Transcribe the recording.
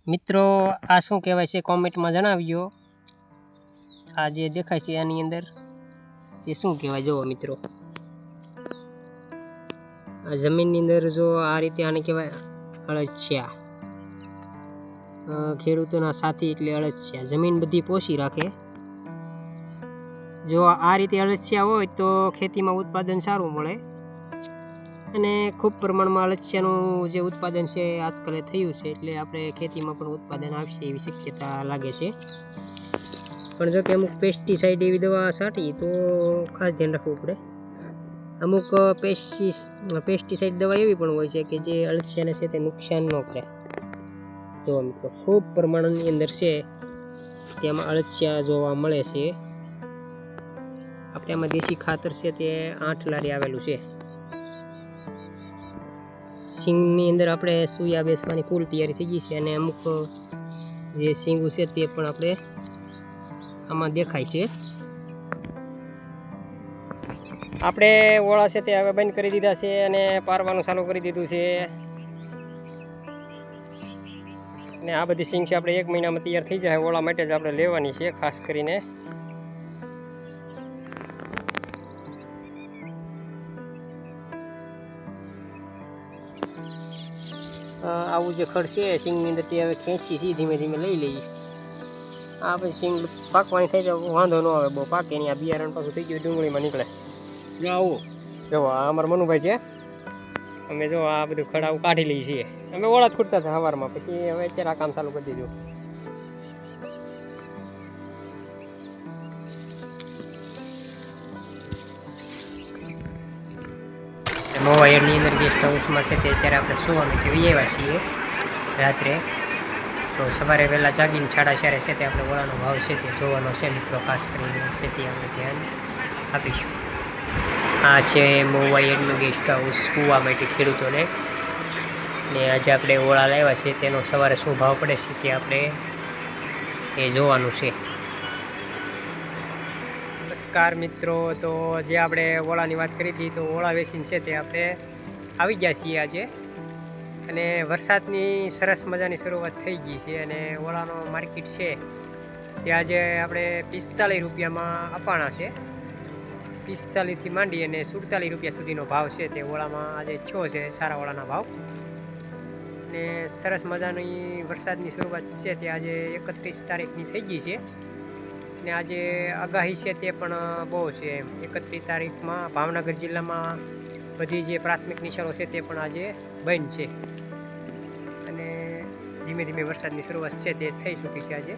મિત્રો આ શું કહેવાય છે કોમેન્ટમાં જણાવજો। આ જે દેખાય છે આની અંદર એ શું કહેવાય જુઓ મિત્રો। આ જમીનની અંદર જો આ રીતે આને કહેવાય અળસિયા। ખેડૂતોના સાથી એટલે અળસિયા। જમીન બધી પોષી રાખે। જો આ રીતે અળસિયા હોય તો ખેતીમાં ઉત્પાદન સારું મળે અને ખૂબ પ્રમાણમાં અળસિયાનું જે ઉત્પાદન છે આજકાલ થયું છે, એટલે આપણે ખેતીમાં પણ ઉત્પાદન આવશે એવી શક્યતા લાગે છે। પણ જો કે અમુક પેસ્ટિસાઇડ એવી દવા છાંટી તો ખાસ ધ્યાન રાખવું પડે। અમુક પેસ્ટિસાઇડ દવા એવી પણ હોય છે કે જે અળસિયાને છે તે નુકસાન ન કરે। જો મિત્રો ખૂબ પ્રમાણની અંદર છે તેમાં અળસિયા જોવા મળે છે। આપણે આમાં દેશી ખાતર છે તે 8 લારી આવેલું છે। સિંગની અંદર આપણે સૂયા બેસવાની ફૂલ તૈયારી થઈ ગઈ છે અને અમુક જે સિંગું છે તે પણ આપણે આમાં દેખાય છે। આપણે ઓળા છે તે હવે બંધ કરી દીધા છે અને પારવાનું ચાલુ કરી દીધું છે અને આ બધી સિંગ છે આપણે 1 મહિનામાં તૈયાર થઈ જાય। ઓળા માટે જ આપણે લેવાની છે ખાસ કરીને। આવું જે ખડ છે સિંગની અંદર તે હવે ખેંચી છે, ધીમે ધીમે લઈ લઈએ। આ પછી સિંગ પાકવાની થઈ જાય વાંધો ન આવે બહુ પાકે નહીં। આ બિયારણ પાછું થઈ ગયું ડુંગળીમાં નીકળે। જો આવું જો આ અમારા મનુભાઈ છે, અમે જો આ બધું ખડ આવું કાઢી લઈએ છીએ। અમે ઓળા જ ખૂટતા હતા સવારમાં, પછી હવે અત્યારે આ કામ ચાલુ કરી દીધું। મોવાયરની અંદર ગેસ્ટ હાઉસમાં છે તે અત્યારે આપણે સુવા માટે આવ્યા છીએ રાત્રે। તો સવારે વહેલા જાગીને 4:30 છે તે આપણે ઓળાનો ભાવ છે તે જોવાનો છે મિત્રો। ખાસ કરીને છે તે આપણે ધ્યાન આપીશું। આ છે મોવાયરનું ગેસ્ટ હાઉસ સુવા માટે ખેડૂતોને, ને આજે આપણે ઓળા લાવ્યા છે તેનો સવારે શું ભાવ પડે છે તે આપણે એ જોવાનું છે। નમસ્કાર મિત્રો, તો જે આપણે ઓળાની વાત કરી હતી તો ઓળા વેચીને છે તે આપણે આવી ગયા છીએ આજે, અને વરસાદની સરસ મજાની શરૂઆત થઈ ગઈ છે અને ઓળાનો માર્કેટ છે તે આજે આપણે 45 રૂપિયામાં અપાણા છે। 45થી માંડી અને 47 રૂપિયા સુધીનો ભાવ છે તે ઓળામાં આજે થયો છે, સારા ઓળાના ભાવ। ને સરસ મજાની વરસાદની શરૂઆત છે તે આજે 31 તારીખની થઈ ગઈ છે ને આજે આગાહી છે તે પણ બહુ છે। 31 તારીખમાં ભાવનગર જિલ્લામાં બધી જે પ્રાથમિક નિશાળો છે તે પણ આજે બંધ છે અને ધીમે ધીમે વરસાદની શરૂઆત છે તે થઈ ચૂકી છે આજે।